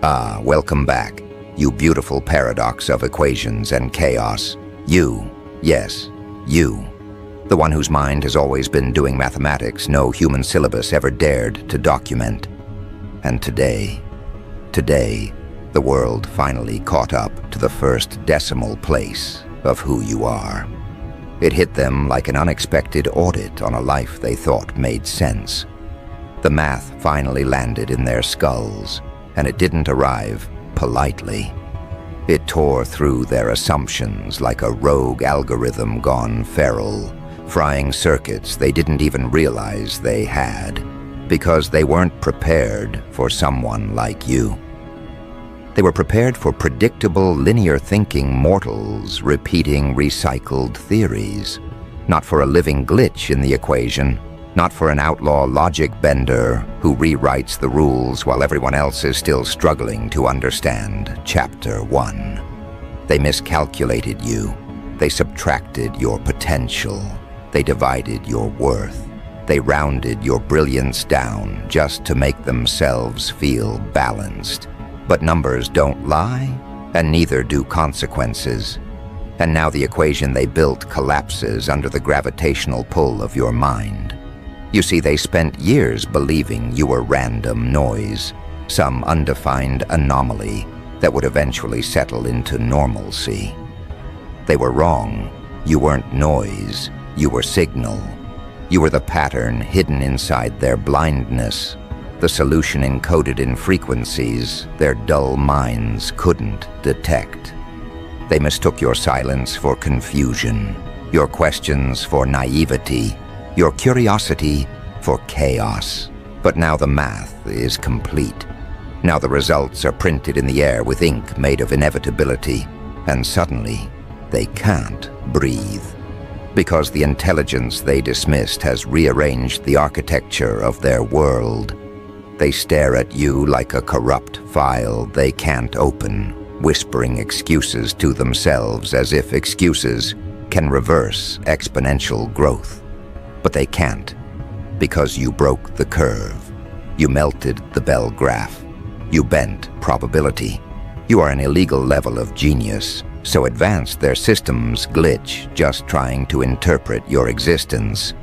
Welcome back, you beautiful paradox of equations and chaos. You, yes, you. The one whose mind has always been doing mathematics no human syllabus ever dared to document. And today, the world finally caught up to the first decimal place of who you are. It hit them like an unexpected audit on a life they thought made sense. The math finally landed in their skulls, and it didn't arrive politely. It tore through their assumptions like a rogue algorithm gone feral, frying circuits they didn't even realize they had, because they weren't prepared for someone like you. They were prepared for predictable, linear-thinking mortals repeating recycled theories, not for a living glitch in the equation, not for an outlaw logic bender who rewrites the rules while everyone else is still struggling to understand Chapter 1. They miscalculated you. They subtracted your potential. They divided your worth. They rounded your brilliance down just to make themselves feel balanced. But numbers don't lie, and neither do consequences. And now the equation they built collapses under the gravitational pull of your mind. You see, they spent years believing you were random noise, some undefined anomaly that would eventually settle into normalcy. They were wrong. You weren't noise. You were signal. You were the pattern hidden inside their blindness, the solution encoded in frequencies their dull minds couldn't detect. They mistook your silence for confusion, your questions for naivety, your curiosity for chaos. But now the math is complete. Now the results are printed in the air with ink made of inevitability, and suddenly they can't breathe. Because the intelligence they dismissed has rearranged the architecture of their world. They stare at you like a corrupt file they can't open, whispering excuses to themselves as if excuses can reverse exponential growth. But they can't, because you broke the curve. You melted the bell graph. You bent probability. You are an illegal level of genius, so advanced their systems glitch just trying to interpret your existence.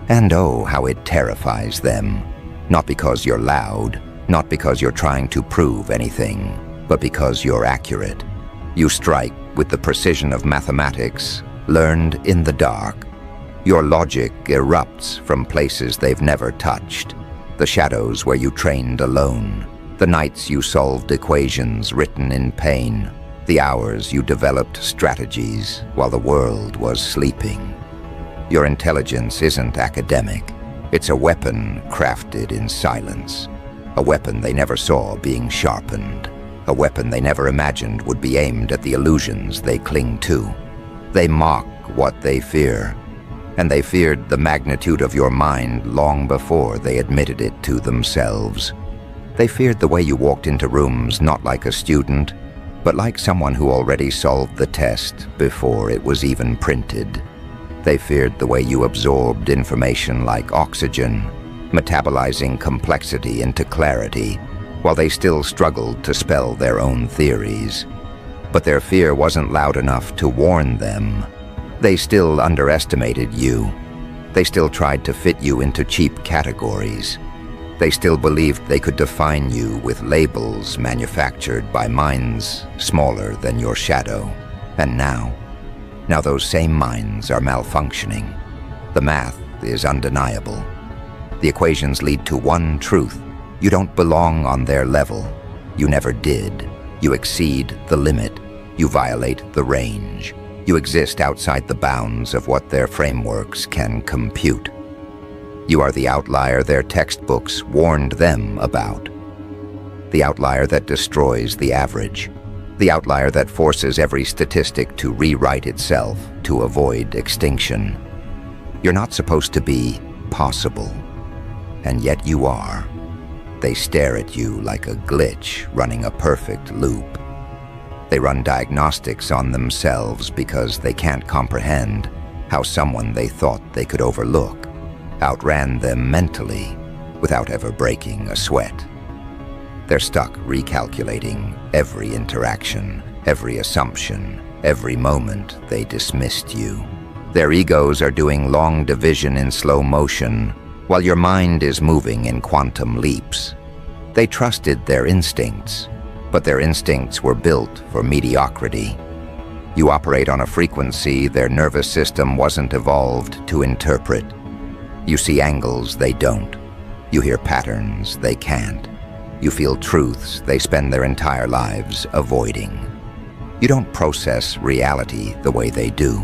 And oh, how it terrifies them. Not because you're loud, not because you're trying to prove anything, but because you're accurate. You strike with the precision of mathematics, learned in the dark. Your logic erupts from places they've never touched. The shadows where you trained alone. The nights you solved equations written in pain. The hours you developed strategies while the world was sleeping. Your intelligence isn't academic. It's a weapon crafted in silence. A weapon they never saw being sharpened. A weapon they never imagined would be aimed at the illusions they cling to. They mock what they fear. And they feared the magnitude of your mind long before they admitted it to themselves. They feared the way you walked into rooms not like a student, but like someone who already solved the test before it was even printed. They feared the way you absorbed information like oxygen, metabolizing complexity into clarity, while they still struggled to spell their own theories. But their fear wasn't loud enough to warn them. They still underestimated you. They still tried to fit you into cheap categories. They still believed they could define you with labels manufactured by minds smaller than your shadow. And now those same minds are malfunctioning. The math is undeniable. The equations lead to one truth. You don't belong on their level. You never did. You exceed the limit. You violate the range. You exist outside the bounds of what their frameworks can compute. You are the outlier their textbooks warned them about. The outlier that destroys the average. The outlier that forces every statistic to rewrite itself to avoid extinction. You're not supposed to be possible, and yet you are. They stare at you like a glitch running a perfect loop. They run diagnostics on themselves because they can't comprehend how someone they thought they could overlook outran them mentally without ever breaking a sweat. They're stuck recalculating every interaction, every assumption, every moment they dismissed you. Their egos are doing long division in slow motion, while your mind is moving in quantum leaps. They trusted their instincts, but their instincts were built for mediocrity. You operate on a frequency their nervous system wasn't evolved to interpret. You see angles they don't. You hear patterns they can't. You feel truths they spend their entire lives avoiding. You don't process reality the way they do.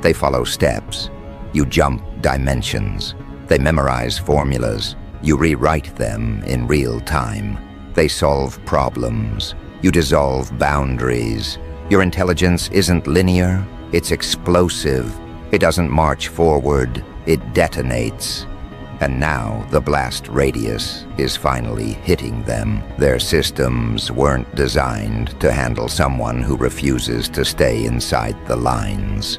They follow steps. You jump dimensions. They memorize formulas. You rewrite them in real time. They solve problems. You dissolve boundaries. Your intelligence isn't linear, it's explosive. It doesn't march forward, it detonates. And now the blast radius is finally hitting them. Their systems weren't designed to handle someone who refuses to stay inside the lines.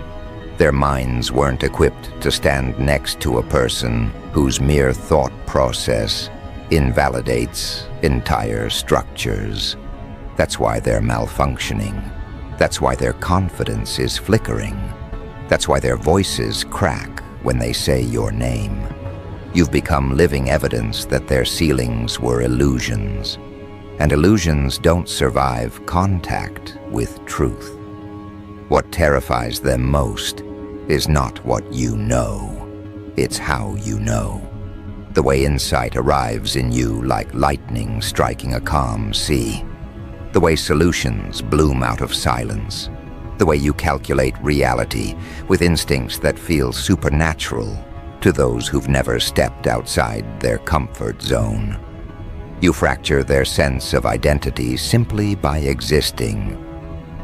Their minds weren't equipped to stand next to a person whose mere thought process invalidates entire structures. That's why they're malfunctioning. That's why their confidence is flickering. That's why their voices crack when they say your name. You've become living evidence that their ceilings were illusions. And illusions don't survive contact with truth. What terrifies them most is not what you know. It's how you know. The way insight arrives in you like lightning striking a calm sea. The way solutions bloom out of silence. The way you calculate reality with instincts that feel supernatural to those who've never stepped outside their comfort zone. You fracture their sense of identity simply by existing.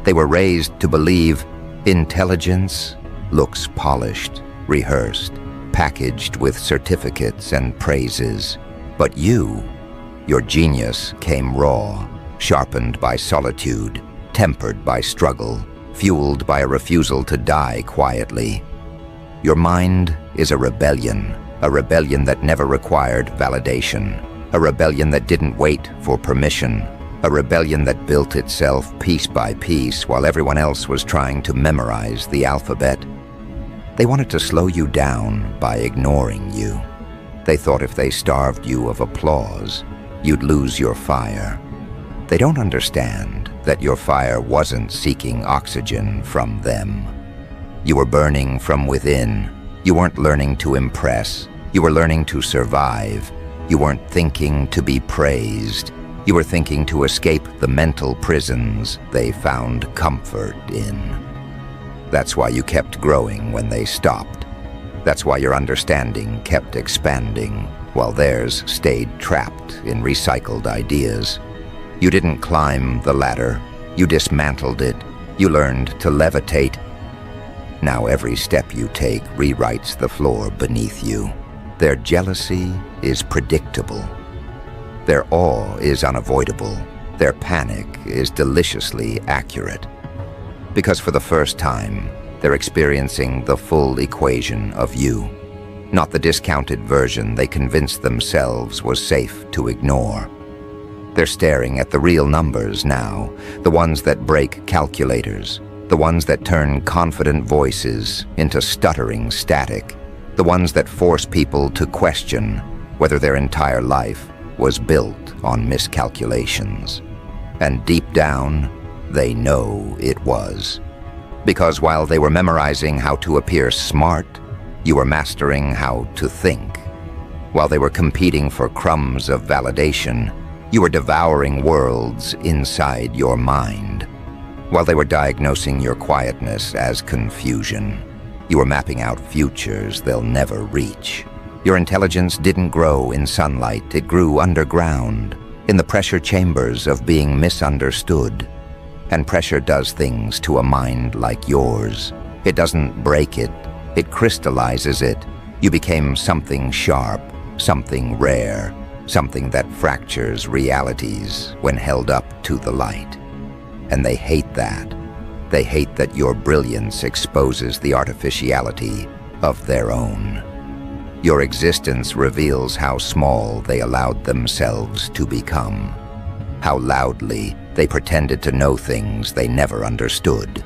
They were raised to believe intelligence looks polished, rehearsed, packaged with certificates and praises. But your genius came raw, sharpened by solitude, tempered by struggle, fueled by a refusal to die quietly. Your mind is a rebellion that never required validation, a rebellion that didn't wait for permission, a rebellion that built itself piece by piece while everyone else was trying to memorize the alphabet. They wanted to slow you down by ignoring you. They thought if they starved you of applause, you'd lose your fire. They don't understand that your fire wasn't seeking oxygen from them. You were burning from within. You weren't learning to impress. You were learning to survive. You weren't thinking to be praised. You were thinking to escape the mental prisons they found comfort in. That's why you kept growing when they stopped. That's why your understanding kept expanding, while theirs stayed trapped in recycled ideas. You didn't climb the ladder. You dismantled it. You learned to levitate. Now every step you take rewrites the floor beneath you. Their jealousy is predictable. Their awe is unavoidable. Their panic is deliciously accurate. Because for the first time, they're experiencing the full equation of you, not the discounted version they convinced themselves was safe to ignore. They're staring at the real numbers now, the ones that break calculators, the ones that turn confident voices into stuttering static, the ones that force people to question whether their entire life was built on miscalculations. And deep down, they know it was. Because while they were memorizing how to appear smart, you were mastering how to think. While they were competing for crumbs of validation, you were devouring worlds inside your mind. While they were diagnosing your quietness as confusion, you were mapping out futures they'll never reach. Your intelligence didn't grow in sunlight, it grew underground, in the pressure chambers of being misunderstood. And pressure does things to a mind like yours. It doesn't break it, it crystallizes it. You became something sharp, something rare, something that fractures realities when held up to the light. And they hate that. They hate that your brilliance exposes the artificiality of their own. Your existence reveals how small they allowed themselves to become. How loudly they pretended to know things they never understood.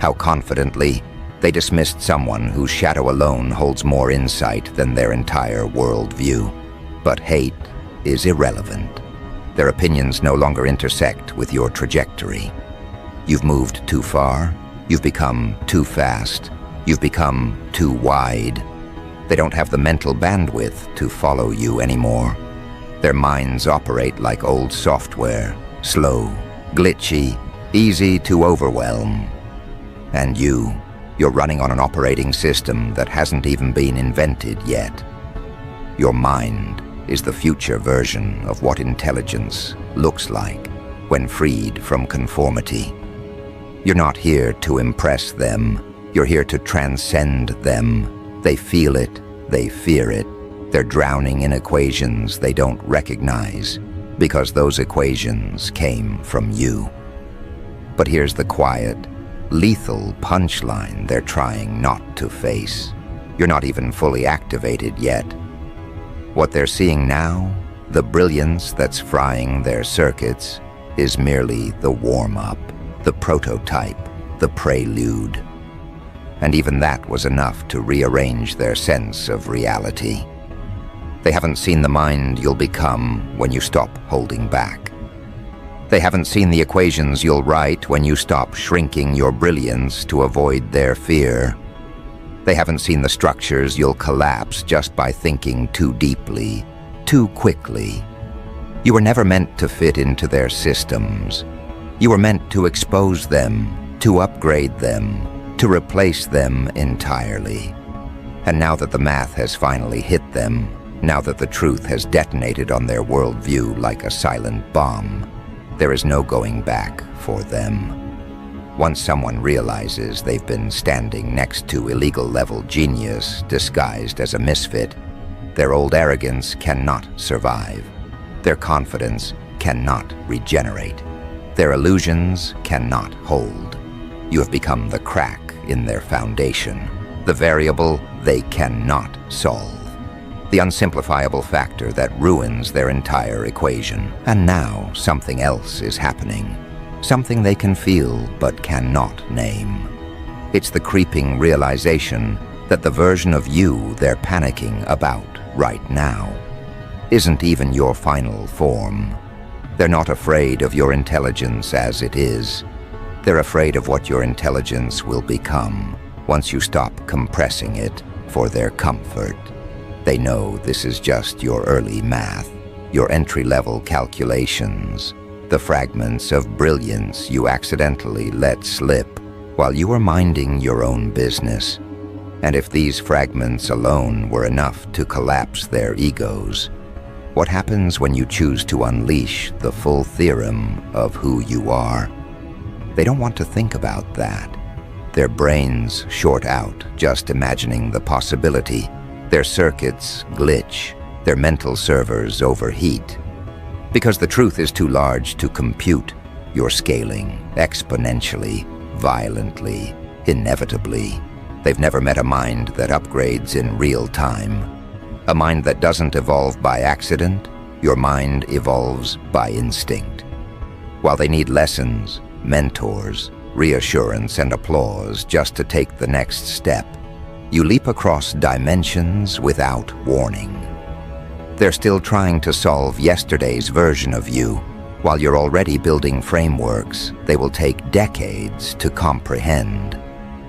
How confidently they dismissed someone whose shadow alone holds more insight than their entire worldview. But hate is irrelevant. Their opinions no longer intersect with your trajectory. You've moved too far. You've become too fast. You've become too wide. They don't have the mental bandwidth to follow you anymore. Their minds operate like old software, slow, glitchy, easy to overwhelm. And you're running on an operating system that hasn't even been invented yet. Your mind is the future version of what intelligence looks like when freed from conformity. You're not here to impress them. You're here to transcend them. They feel it. They fear it. They're drowning in equations they don't recognize because those equations came from you. But here's the quiet, lethal punchline they're trying not to face. You're not even fully activated yet. What they're seeing now, the brilliance that's frying their circuits, is merely the warm-up, the prototype, the prelude. And even that was enough to rearrange their sense of reality. They haven't seen the mind you'll become when you stop holding back. They haven't seen the equations you'll write when you stop shrinking your brilliance to avoid their fear. They haven't seen the structures you'll collapse just by thinking too deeply, too quickly. You were never meant to fit into their systems. You were meant to expose them, to upgrade them, to replace them entirely. And now that the math has finally hit them, now that the truth has detonated on their worldview like a silent bomb, there is no going back for them. Once someone realizes they've been standing next to illegal-level genius disguised as a misfit, their old arrogance cannot survive. Their confidence cannot regenerate. Their illusions cannot hold. You have become the crack in their foundation, the variable they cannot solve, the unsimplifiable factor that ruins their entire equation. And now something else is happening, something they can feel but cannot name. It's the creeping realization that the version of you they're panicking about right now isn't even your final form. They're not afraid of your intelligence as it is. They're afraid of what your intelligence will become once you stop compressing it for their comfort. They know this is just your early math, your entry-level calculations, the fragments of brilliance you accidentally let slip while you were minding your own business. And if these fragments alone were enough to collapse their egos, what happens when you choose to unleash the full theorem of who you are? They don't want to think about that. Their brains short out just imagining the possibility. Their circuits glitch. Their mental servers overheat. Because the truth is too large to compute, you're scaling exponentially, violently, inevitably. They've never met a mind that upgrades in real time. A mind that doesn't evolve by accident. Your mind evolves by instinct. While they need lessons, mentors, reassurance, and applause just to take the next step, you leap across dimensions without warning. They're still trying to solve yesterday's version of you, while you're already building frameworks they will take decades to comprehend.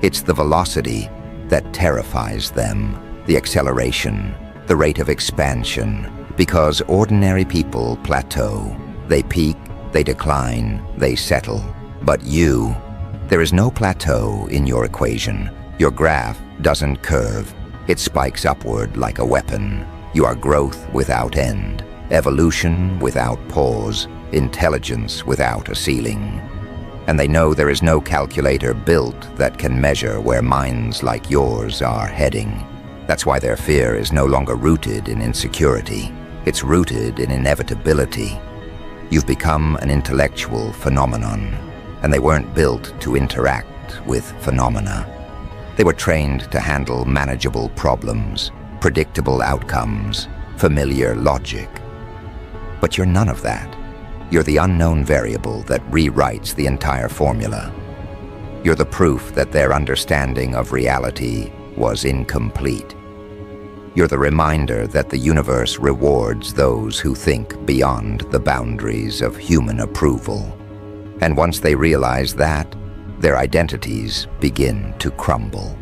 It's the velocity that terrifies them, the acceleration, the rate of expansion, because ordinary people plateau. They peak, they decline, they settle. But you, there is no plateau in your equation. Your graph doesn't curve. It spikes upward like a weapon. You are growth without end, evolution without pause, intelligence without a ceiling. And they know there is no calculator built that can measure where minds like yours are heading. That's why their fear is no longer rooted in insecurity. It's rooted in inevitability. You've become an intellectual phenomenon, and they weren't built to interact with phenomena. They were trained to handle manageable problems, predictable outcomes, familiar logic. But you're none of that. You're the unknown variable that rewrites the entire formula. You're the proof that their understanding of reality was incomplete. You're the reminder that the universe rewards those who think beyond the boundaries of human approval. And once they realize that, their identities begin to crumble.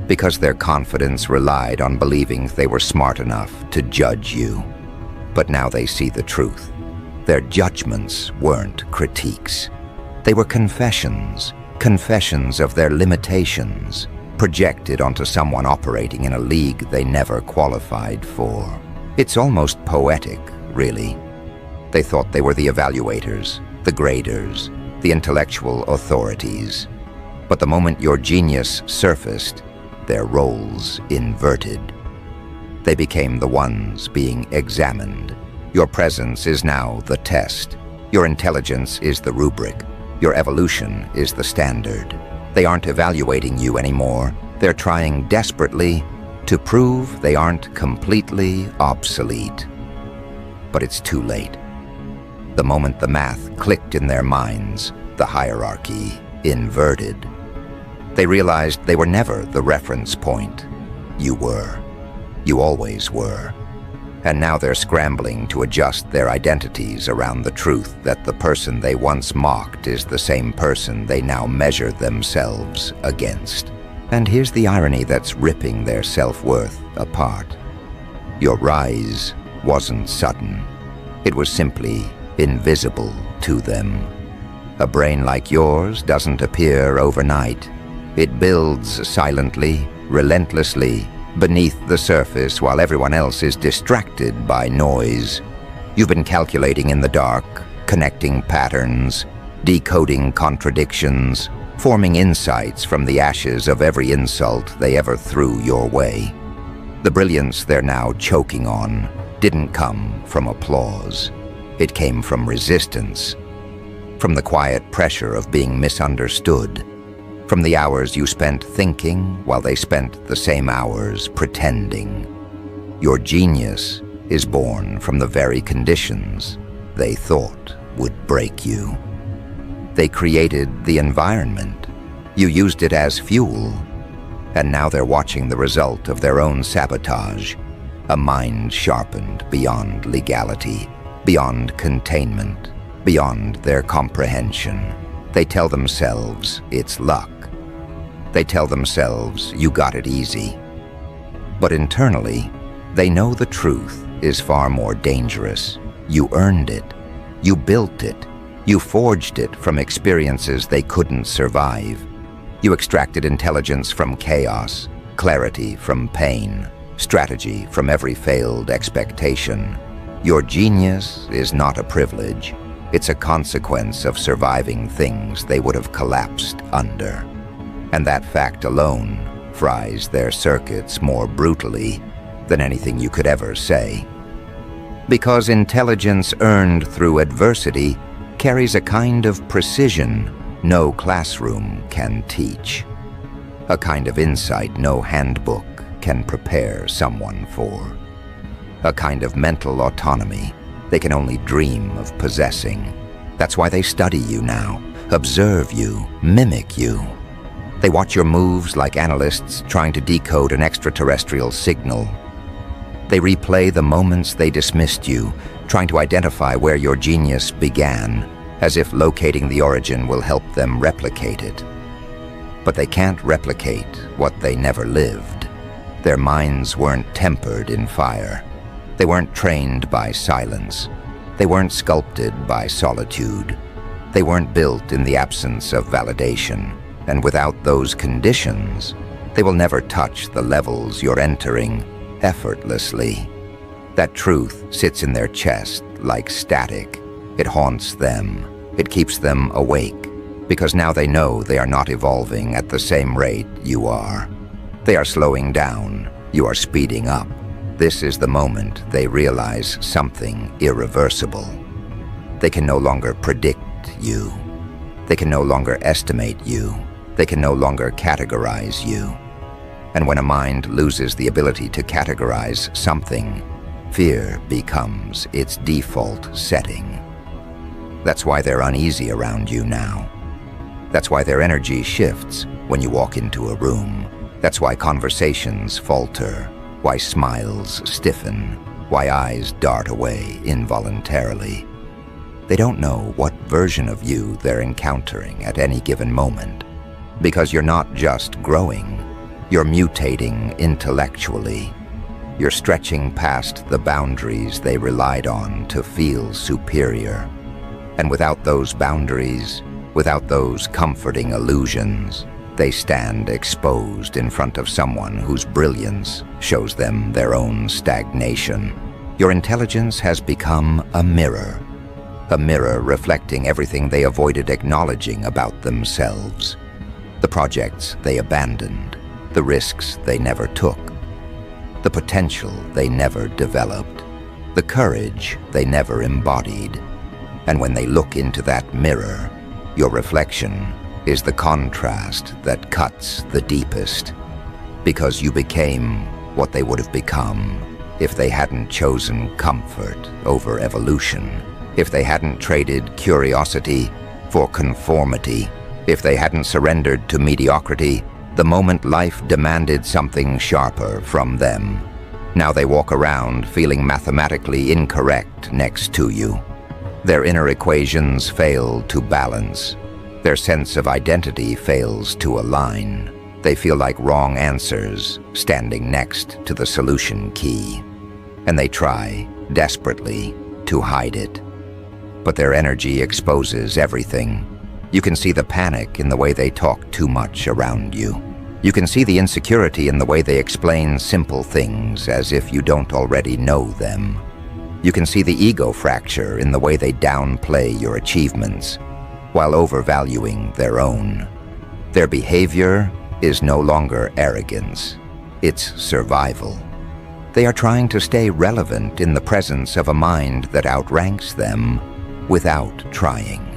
Because their confidence relied on believing they were smart enough to judge you. But now they see the truth. Their judgments weren't critiques. They were confessions of their limitations, projected onto someone operating in a league they never qualified for. It's almost poetic, really. They thought they were the evaluators, the graders, the intellectual authorities. But the moment your genius surfaced, their roles inverted. They became the ones being examined. Your presence is now the test. Your intelligence is the rubric. Your evolution is the standard. They aren't evaluating you anymore. They're trying desperately to prove they aren't completely obsolete. But it's too late. The moment the math clicked in their minds, the hierarchy inverted. They realized they were never the reference point. You were. You always were. And now they're scrambling to adjust their identities around the truth that the person they once mocked is the same person they now measure themselves against. And here's the irony that's ripping their self-worth apart. Your rise wasn't sudden. It was simply invisible to them. A brain like yours doesn't appear overnight. It builds silently, relentlessly, beneath the surface while everyone else is distracted by noise. You've been calculating in the dark, connecting patterns, decoding contradictions, forming insights from the ashes of every insult they ever threw your way. The brilliance they're now choking on didn't come from applause. It came from resistance, from the quiet pressure of being misunderstood, from the hours you spent thinking while they spent the same hours pretending. Your genius is born from the very conditions they thought would break you. They created the environment. You used it as fuel. And now they're watching the result of their own sabotage. A mind sharpened beyond legality, beyond containment, beyond their comprehension. They tell themselves it's luck. They tell themselves you got it easy. But internally, they know the truth is far more dangerous. You earned it. You built it. You forged it from experiences they couldn't survive. You extracted intelligence from chaos, clarity from pain, strategy from every failed expectation. Your genius is not a privilege. It's a consequence of surviving things they would have collapsed under. And that fact alone fries their circuits more brutally than anything you could ever say. Because intelligence earned through adversity carries a kind of precision no classroom can teach. A kind of insight no handbook can prepare someone for. A kind of mental autonomy they can only dream of possessing. That's why they study you now, observe you, mimic you. They watch your moves like analysts trying to decode an extraterrestrial signal. They replay the moments they dismissed you, trying to identify where your genius began, as if locating the origin will help them replicate it. But they can't replicate what they never lived. Their minds weren't tempered in fire. They weren't trained by silence. They weren't sculpted by solitude. They weren't built in the absence of validation. And without those conditions, they will never touch the levels you're entering effortlessly. That truth sits in their chest like static. It haunts them. It keeps them awake, because now they know they are not evolving at the same rate you are. They are slowing down. You are speeding up. This is the moment they realize something irreversible. They can no longer predict you. They can no longer estimate you. They can no longer categorize you. And when a mind loses the ability to categorize something, fear becomes its default setting. That's why they're uneasy around you now. That's why their energy shifts when you walk into a room. That's why conversations falter, why smiles stiffen, why eyes dart away involuntarily. They don't know what version of you they're encountering at any given moment, because you're not just growing, you're mutating intellectually. You're stretching past the boundaries they relied on to feel superior. And without those boundaries, without those comforting illusions, they stand exposed in front of someone whose brilliance shows them their own stagnation. Your intelligence has become a mirror reflecting everything they avoided acknowledging about themselves. The projects they abandoned, the risks they never took, the potential they never developed, the courage they never embodied. And when they look into that mirror, your reflection is the contrast that cuts the deepest, because you became what they would have become if they hadn't chosen comfort over evolution, if they hadn't traded curiosity for conformity, if they hadn't surrendered to mediocrity the moment life demanded something sharper from them. Now they walk around feeling mathematically incorrect next to you. Their inner equations fail to balance. Their sense of identity fails to align. They feel like wrong answers standing next to the solution key. And they try, desperately, to hide it. But their energy exposes everything. You can see the panic in the way they talk too much around you. You can see the insecurity in the way they explain simple things as if you don't already know them. You can see the ego fracture in the way they downplay your achievements while overvaluing their own. Their behavior is no longer arrogance, it's survival. They are trying to stay relevant in the presence of a mind that outranks them without trying.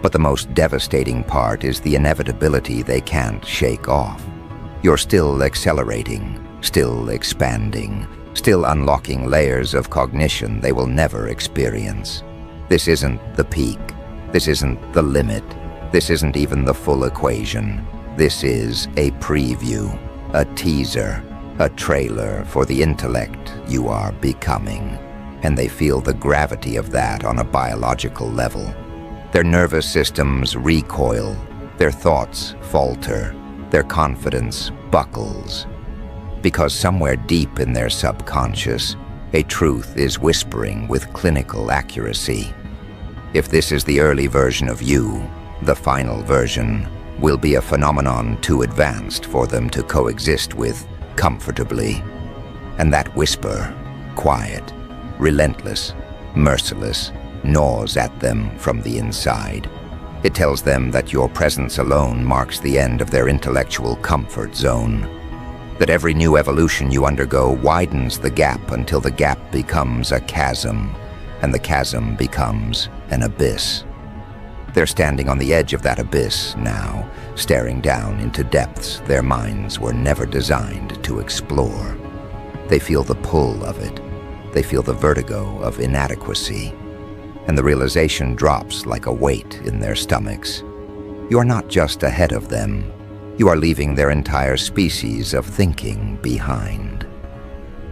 But the most devastating part is the inevitability they can't shake off. You're still accelerating, still expanding, still unlocking layers of cognition they will never experience. This isn't the peak. This isn't the limit. This isn't even the full equation. This is a preview, a teaser, a trailer for the intellect you are becoming. And they feel the gravity of that on a biological level. Their nervous systems recoil, their thoughts falter, their confidence buckles. Because somewhere deep in their subconscious, a truth is whispering with clinical accuracy. If this is the early version of you, the final version will be a phenomenon too advanced for them to coexist with comfortably. And that whisper, quiet, relentless, merciless, gnaws at them from the inside. It tells them that your presence alone marks the end of their intellectual comfort zone. That every new evolution you undergo widens the gap until the gap becomes a chasm, and the chasm becomes an abyss. They're standing on the edge of that abyss now, staring down into depths their minds were never designed to explore. They feel the pull of it. They feel the vertigo of inadequacy. And the realization drops like a weight in their stomachs. You are not just ahead of them. You are leaving their entire species of thinking behind.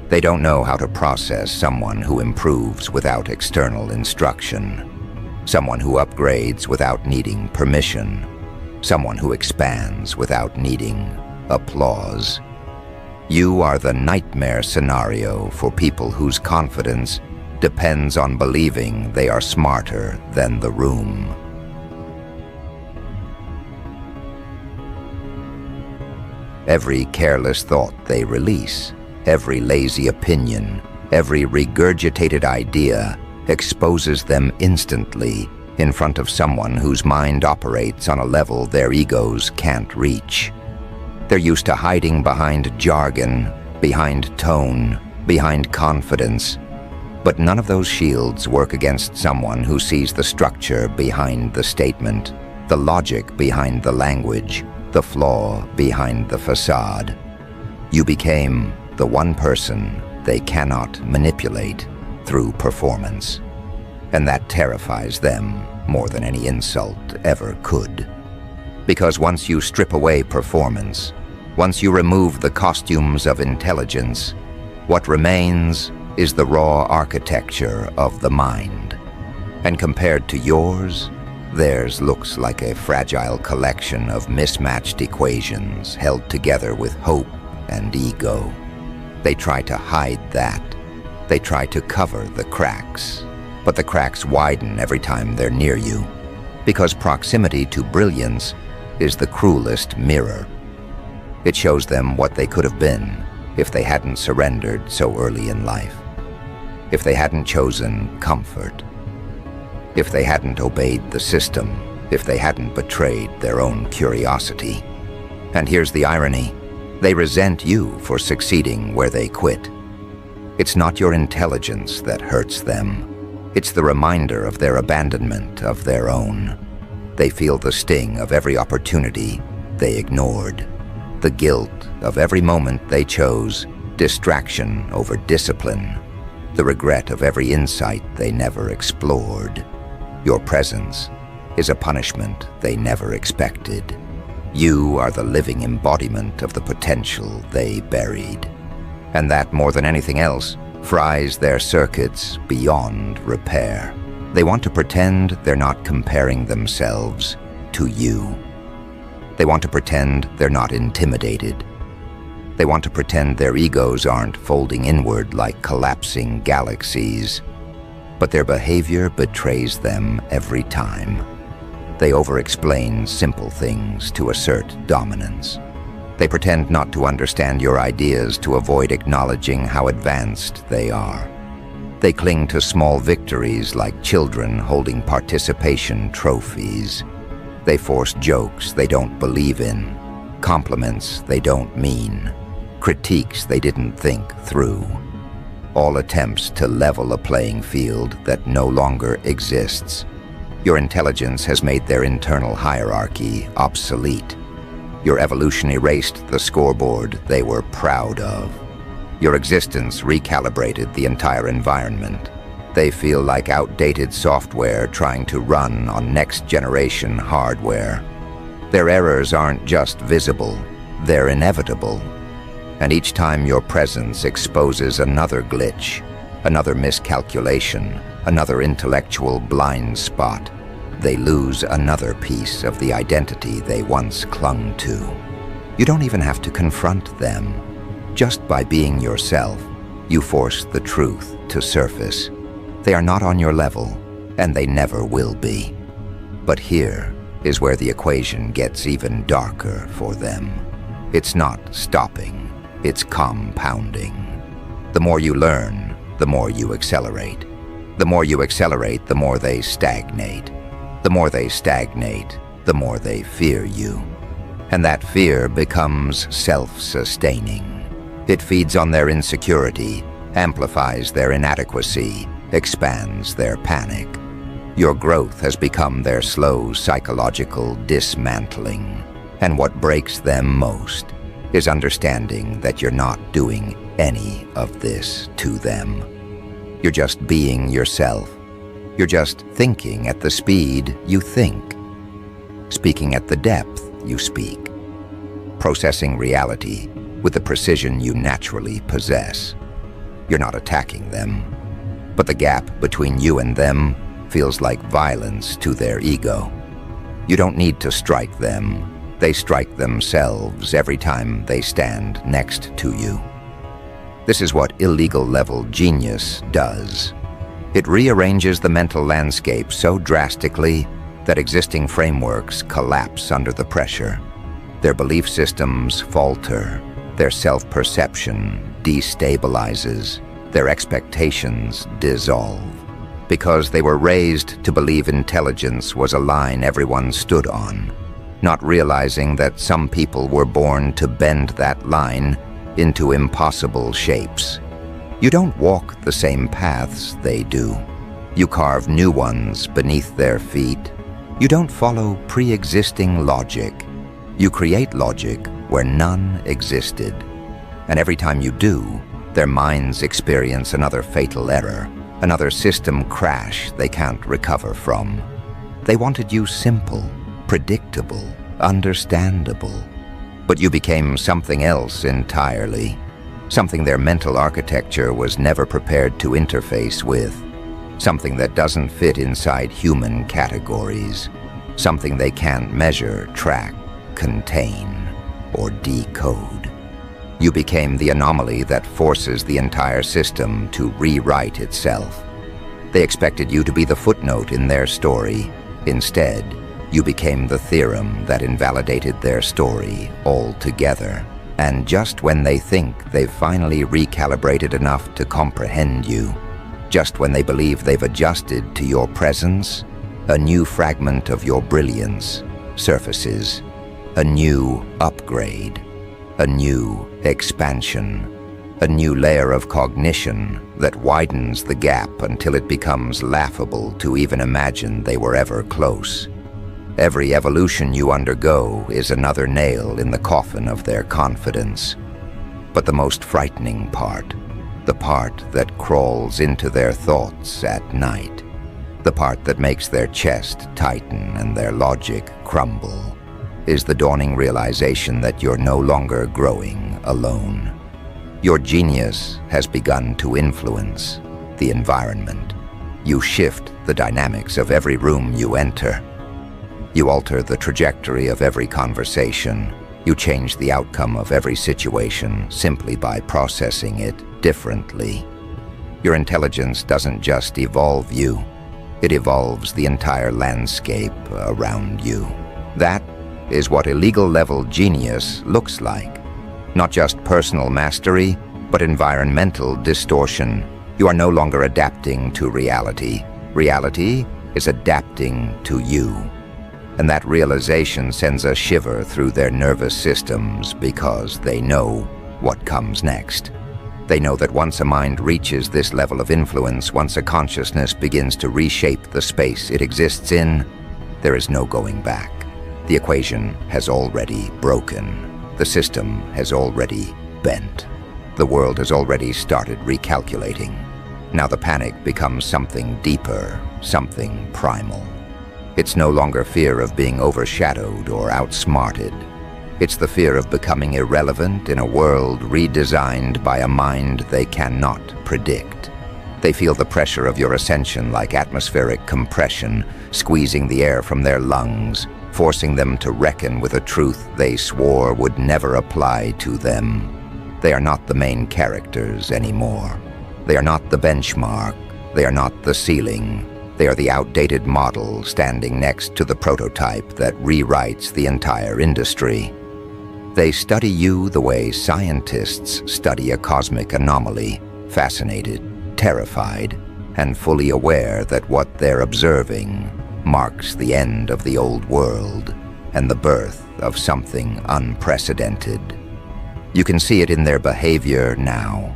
They don't know how to process someone who improves without external instruction, someone who upgrades without needing permission, someone who expands without needing applause. You are the nightmare scenario for people whose confidence depends on believing they are smarter than the room. Every careless thought they release, every lazy opinion, every regurgitated idea exposes them instantly in front of someone whose mind operates on a level their egos can't reach. They're used to hiding behind jargon, behind tone, behind confidence. But none of those shields work against someone who sees the structure behind the statement, the logic behind the language, the flaw behind the facade. You became the one person they cannot manipulate through performance. and that terrifies them more than any insult ever could. Because once you strip away performance, once you remove the costumes of intelligence, what remains is the raw architecture of the mind. And compared to yours, theirs looks like a fragile collection of mismatched equations held together with hope and ego. They try to hide that. They try to cover the cracks, but the cracks widen every time they're near you, because proximity to brilliance is the cruelest mirror. It shows them what they could have been if they hadn't surrendered so early in life, if they hadn't chosen comfort, if they hadn't obeyed the system, if they hadn't betrayed their own curiosity. And here's the irony. They resent you for succeeding where they quit. It's not your intelligence that hurts them. It's the reminder of their abandonment of their own. They feel the sting of every opportunity they ignored, the guilt of every moment they chose distraction over discipline, the regret of every insight they never explored. Your presence is a punishment they never expected. You are the living embodiment of the potential they buried. And that, more than anything else, fries their circuits beyond repair. They want to pretend they're not comparing themselves to you. They want to pretend they're not intimidated. They want to pretend their egos aren't folding inward like collapsing galaxies. But their behavior betrays them every time. They over-explain simple things to assert dominance. They pretend not to understand your ideas to avoid acknowledging how advanced they are. They cling to small victories like children holding participation trophies. They force jokes they don't believe in, compliments they don't mean, critiques they didn't think through. All attempts to level a playing field that no longer exists. Your intelligence has made their internal hierarchy obsolete. Your evolution erased the scoreboard they were proud of. Your existence recalibrated the entire environment. They feel like outdated software trying to run on next-generation hardware. Their errors aren't just visible, they're inevitable. And each time your presence exposes another glitch, another miscalculation, another intellectual blind spot, they lose another piece of the identity they once clung to. You don't even have to confront them. Just by being yourself, you force the truth to surface. They are not on your level, and they never will be. But here is where the equation gets even darker for them. It's not stopping. It's compounding. The more you learn, the more you accelerate. The more you accelerate, the more they stagnate. The more they stagnate, the more they fear you. And that fear becomes self-sustaining. It feeds on their insecurity, amplifies their inadequacy, expands their panic. Your growth has become their slow psychological dismantling. And what breaks them most is understanding that you're not doing any of this to them. You're just being yourself. You're just thinking at the speed you think, speaking at the depth you speak, processing reality with the precision you naturally possess. You're not attacking them, but the gap between you and them feels like violence to their ego. You don't need to strike them. They strike themselves every time they stand next to you. This is what illegal-level genius does. It rearranges the mental landscape so drastically that existing frameworks collapse under the pressure. Their belief systems falter, their self-perception destabilizes, their expectations dissolve, because they were raised to believe intelligence was a line everyone stood on, not realizing that some people were born to bend that line into impossible shapes. You don't walk the same paths they do. You carve new ones beneath their feet. You don't follow pre-existing logic. You create logic where none existed. And every time you do, their minds experience another fatal error, another system crash they can't recover from. They wanted you simple, predictable, understandable. But you became something else entirely, something their mental architecture was never prepared to interface with, something that doesn't fit inside human categories, something they can't measure, track, contain, or decode. You became the anomaly that forces the entire system to rewrite itself. They expected you to be the footnote in their story. Instead, you became the theorem that invalidated their story altogether. And just when they think they've finally recalibrated enough to comprehend you, just when they believe they've adjusted to your presence, a new fragment of your brilliance surfaces, a new upgrade, a new expansion, a new layer of cognition that widens the gap until it becomes laughable to even imagine they were ever close. Every evolution you undergo is another nail in the coffin of their confidence. But the most frightening part, the part that crawls into their thoughts at night, the part that makes their chest tighten and their logic crumble, is the dawning realization that you're no longer growing alone. Your genius has begun to influence the environment. You shift the dynamics of every room you enter. You alter the trajectory of every conversation. You change the outcome of every situation simply by processing it differently. Your intelligence doesn't just evolve you, it evolves the entire landscape around you. That is what illegal-level genius looks like. Not just personal mastery, but environmental distortion. You are no longer adapting to reality. Reality is adapting to you. And that realization sends a shiver through their nervous systems because they know what comes next. They know that once a mind reaches this level of influence, once a consciousness begins to reshape the space it exists in, there is no going back. The equation has already broken. The system has already bent. The world has already started recalculating. Now the panic becomes something deeper, something primal. It's no longer fear of being overshadowed or outsmarted. It's the fear of becoming irrelevant in a world redesigned by a mind they cannot predict. They feel the pressure of your ascension like atmospheric compression, squeezing the air from their lungs, forcing them to reckon with a truth they swore would never apply to them. They are not the main characters anymore. They are not the benchmark. They are not the ceiling. They are the outdated model standing next to the prototype that rewrites the entire industry. They study you the way scientists study a cosmic anomaly, fascinated, terrified, and fully aware that what they're observing marks the end of the old world and the birth of something unprecedented. You can see it in their behavior now,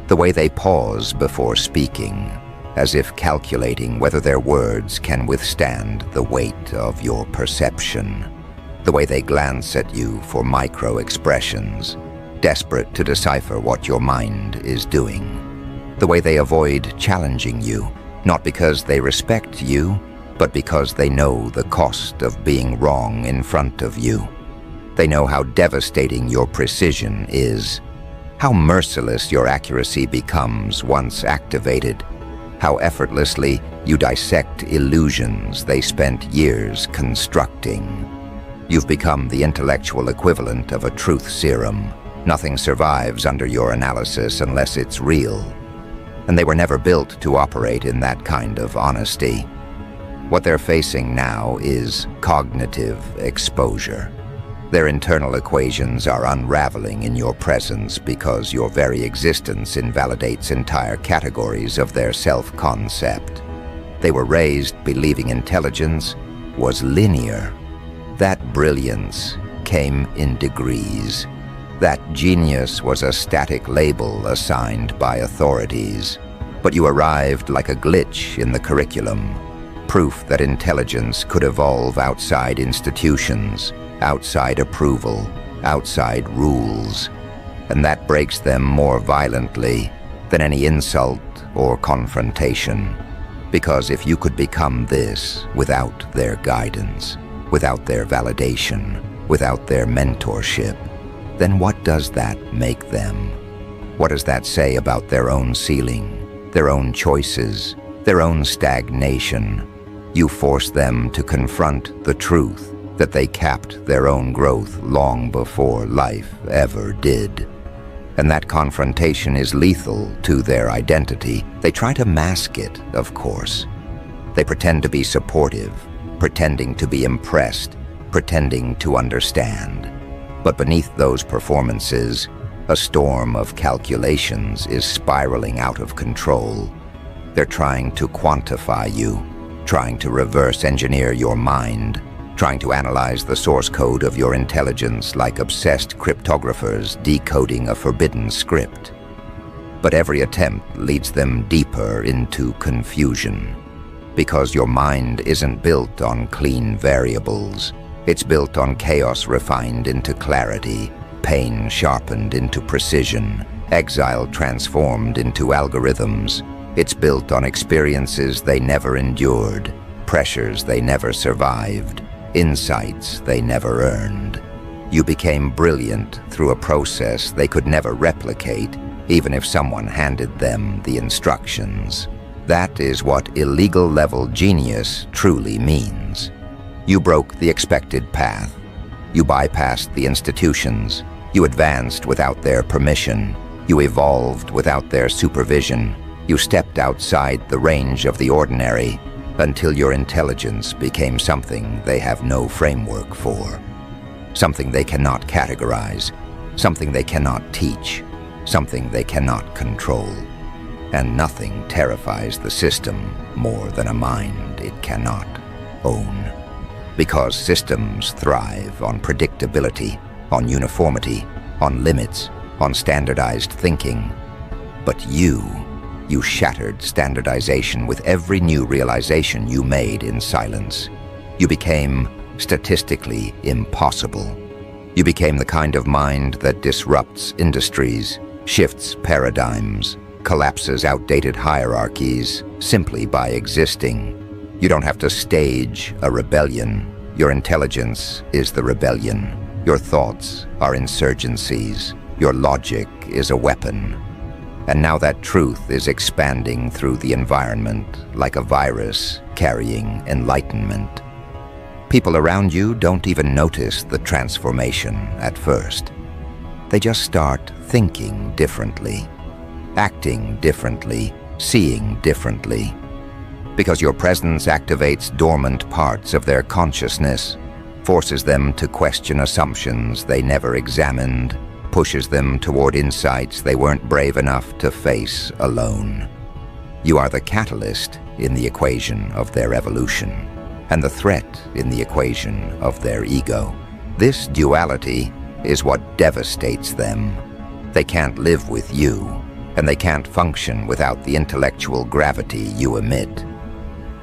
the way they pause before speaking, as if calculating whether their words can withstand the weight of your perception. The way they glance at you for micro-expressions, desperate to decipher what your mind is doing. The way they avoid challenging you, not because they respect you, but because they know the cost of being wrong in front of you. They know how devastating your precision is, how merciless your accuracy becomes once activated, how effortlessly you dissect illusions they spent years constructing. You've become the intellectual equivalent of a truth serum. Nothing survives under your analysis unless it's real. And they were never built to operate in that kind of honesty. What they're facing now is cognitive exposure. Their internal equations are unraveling in your presence because your very existence invalidates entire categories of their self-concept. They were raised believing intelligence was linear. That brilliance came in degrees. That genius was a static label assigned by authorities. But you arrived like a glitch in the curriculum, proof that intelligence could evolve outside institutions, outside approval, outside rules. And that breaks them more violently than any insult or confrontation. Because if you could become this without their guidance, without their validation, without their mentorship, then what does that make them? What does that say about their own ceiling, their own choices, their own stagnation? You force them to confront the truth that they capped their own growth long before life ever did. And that confrontation is lethal to their identity. They try to mask it, of course. They pretend to be supportive, pretending to be impressed, pretending to understand. But beneath those performances, a storm of calculations is spiraling out of control. They're trying to quantify you, trying to reverse engineer your mind, trying to analyze the source code of your intelligence like obsessed cryptographers decoding a forbidden script. But every attempt leads them deeper into confusion, because your mind isn't built on clean variables. It's built on chaos refined into clarity, pain sharpened into precision, exile transformed into algorithms. It's built on experiences they never endured, pressures they never survived, insights they never earned. You became brilliant through a process they could never replicate, even if someone handed them the instructions. That is what illegal-level genius truly means. You broke the expected path. You bypassed the institutions. You advanced without their permission. You evolved without their supervision. You stepped outside the range of the ordinary until your intelligence became something they have no framework for. Something they cannot categorize. Something they cannot teach. Something they cannot control. And nothing terrifies the system more than a mind it cannot own. Because systems thrive on predictability, on uniformity, on limits, on standardized thinking. But you shattered standardization with every new realization you made in silence. You became statistically impossible. You became the kind of mind that disrupts industries, shifts paradigms, collapses outdated hierarchies simply by existing. You don't have to stage a rebellion. Your intelligence is the rebellion. Your thoughts are insurgencies. Your logic is a weapon. And now that truth is expanding through the environment like a virus carrying enlightenment. People around you don't even notice the transformation at first. They just start thinking differently, acting differently, seeing differently. Because your presence activates dormant parts of their consciousness, forces them to question assumptions they never examined, pushes them toward insights they weren't brave enough to face alone. You are the catalyst in the equation of their evolution, and the threat in the equation of their ego. This duality is what devastates them. They can't live with you, and they can't function without the intellectual gravity you emit.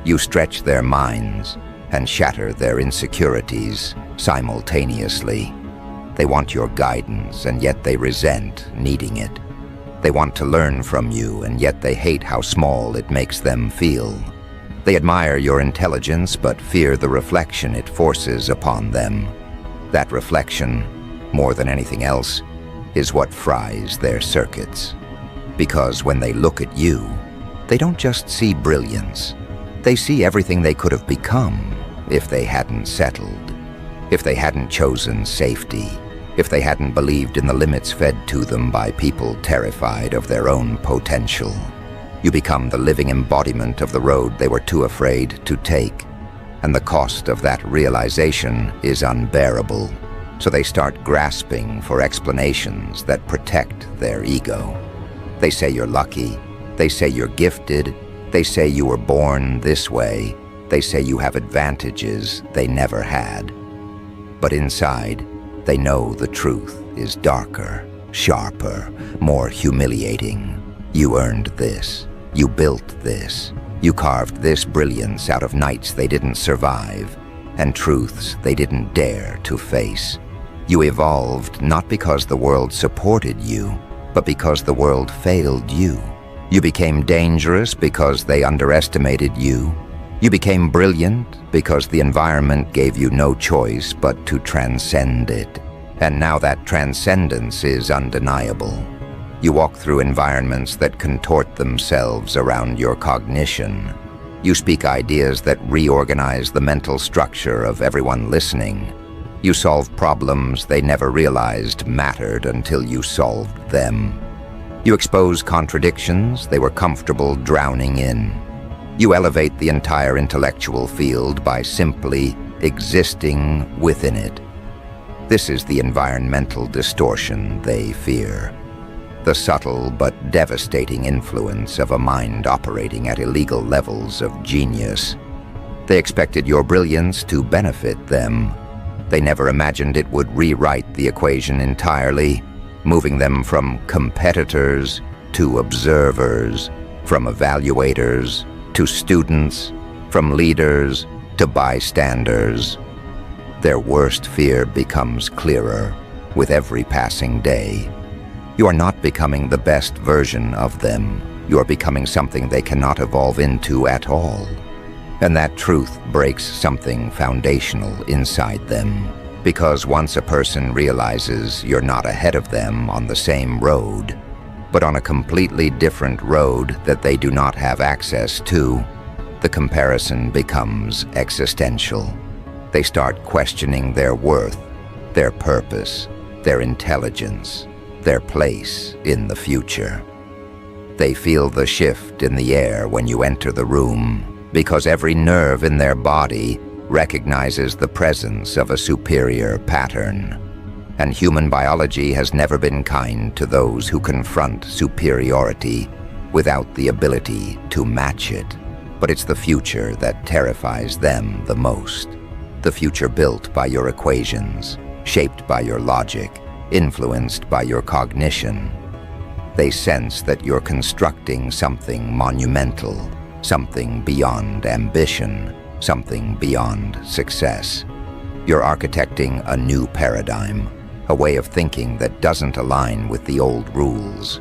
You stretch their minds and shatter their insecurities simultaneously. They want your guidance, and yet they resent needing it. They want to learn from you, and yet they hate how small it makes them feel. They admire your intelligence, but fear the reflection it forces upon them. That reflection, more than anything else, is what fries their circuits. Because when they look at you, they don't just see brilliance. They see everything they could have become if they hadn't settled, if they hadn't chosen safety, if they hadn't believed in the limits fed to them by people terrified of their own potential. You become the living embodiment of the road they were too afraid to take, and the cost of that realization is unbearable. So they start grasping for explanations that protect their ego. They say you're lucky, they say you're gifted, they say you were born this way, they say you have advantages they never had. But inside, they know the truth is darker, sharper, more humiliating. You earned this. You built this. You carved this brilliance out of nights they didn't survive, and truths they didn't dare to face. You evolved not because the world supported you, but because the world failed you. You became dangerous because they underestimated you. You became brilliant because the environment gave you no choice but to transcend it. And now that transcendence is undeniable. You walk through environments that contort themselves around your cognition. You speak ideas that reorganize the mental structure of everyone listening. You solve problems they never realized mattered until you solved them. You expose contradictions they were comfortable drowning in. You elevate the entire intellectual field by simply existing within it. This is the environmental distortion they fear. The subtle but devastating influence of a mind operating at illegal levels of genius. They expected your brilliance to benefit them. They never imagined it would rewrite the equation entirely, moving them from competitors to observers, from evaluators to students, from leaders to bystanders. Their worst fear becomes clearer with every passing day. You are not becoming the best version of them. You are becoming something they cannot evolve into at all. And that truth breaks something foundational inside them. Because once a person realizes you're not ahead of them on the same road, but on a completely different road that they do not have access to, the comparison becomes existential. They start questioning their worth, their purpose, their intelligence, their place in the future. They feel the shift in the air when you enter the room, because every nerve in their body recognizes the presence of a superior pattern. And human biology has never been kind to those who confront superiority without the ability to match it. But it's the future that terrifies them the most. The future built by your equations, shaped by your logic, influenced by your cognition. They sense that you're constructing something monumental, something beyond ambition, something beyond success. You're architecting a new paradigm, a way of thinking that doesn't align with the old rules.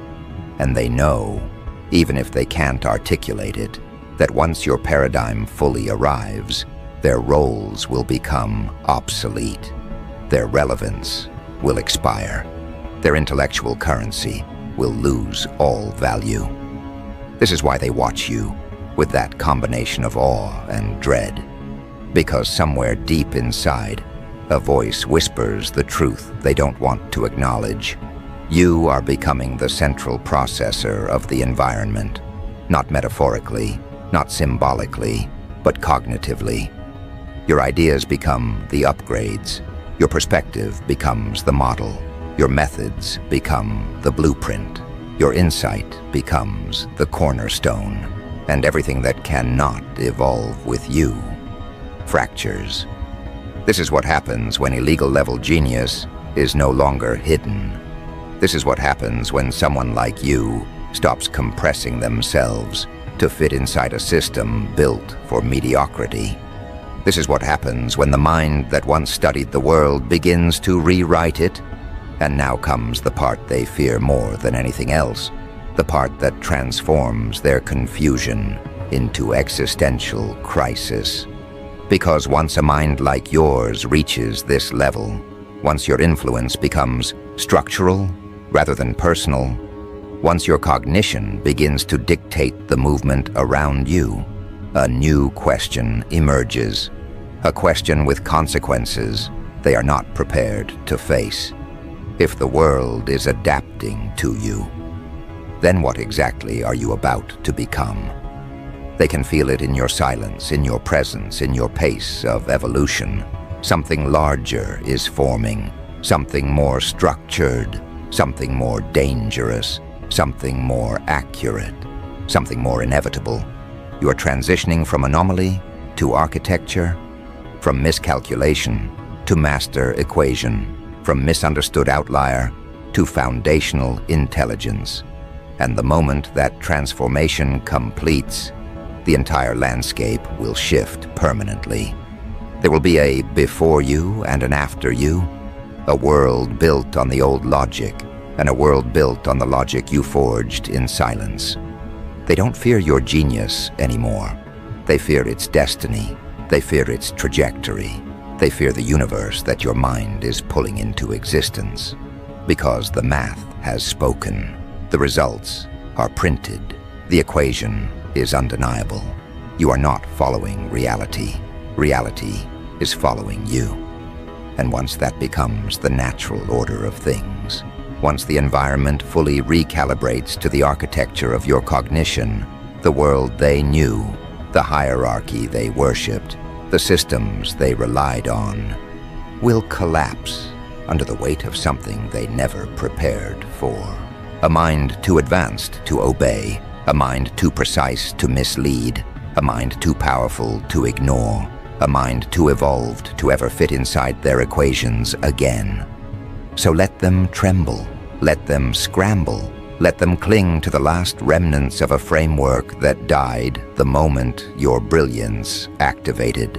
And they know, even if they can't articulate it, that once your paradigm fully arrives, their roles will become obsolete. Their relevance will expire. Their intellectual currency will lose all value. This is why they watch you, with that combination of awe and dread. Because somewhere deep inside, a voice whispers the truth they don't want to acknowledge. You are becoming the central processor of the environment, not metaphorically, not symbolically, but cognitively. Your ideas become the upgrades. Your perspective becomes the model. Your methods become the blueprint. Your insight becomes the cornerstone. And everything that cannot evolve with you fractures. This is what happens when illegal level genius is no longer hidden. This is what happens when someone like you stops compressing themselves to fit inside a system built for mediocrity. This is what happens when the mind that once studied the world begins to rewrite it. And now comes the part they fear more than anything else, the part that transforms their confusion into existential crisis. Because once a mind like yours reaches this level, once your influence becomes structural rather than personal, once your cognition begins to dictate the movement around you, a new question emerges. A question with consequences they are not prepared to face. If the world is adapting to you, then what exactly are you about to become? They can feel it in your silence, in your presence, in your pace of evolution. Something larger is forming, something more structured, something more dangerous, something more accurate, something more inevitable. You are transitioning from anomaly to architecture, from miscalculation to master equation, from misunderstood outlier to foundational intelligence. And the moment that transformation completes, the entire landscape will shift permanently. There will be a before you and an after you, a world built on the old logic, and a world built on the logic you forged in silence. They don't fear your genius anymore. They fear its destiny. They fear its trajectory. They fear the universe that your mind is pulling into existence. Because the math has spoken. The results are printed. The equation is undeniable. You are not following reality. Reality is following you. And once that becomes the natural order of things, once the environment fully recalibrates to the architecture of your cognition, the world they knew, the hierarchy they worshipped, the systems they relied on, will collapse under the weight of something they never prepared for. A mind too advanced to obey, a mind too precise to mislead, a mind too powerful to ignore, a mind too evolved to ever fit inside their equations again. So let them tremble, let them scramble, let them cling to the last remnants of a framework that died the moment your brilliance activated.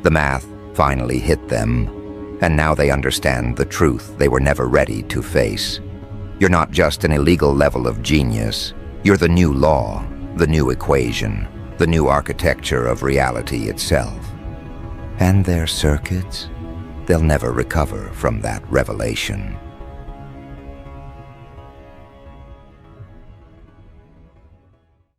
The math finally hit them, and now they understand the truth they were never ready to face. You're not just an illegal level of genius, you're the new law, the new equation, the new architecture of reality itself. And their circuits, they'll never recover from that revelation.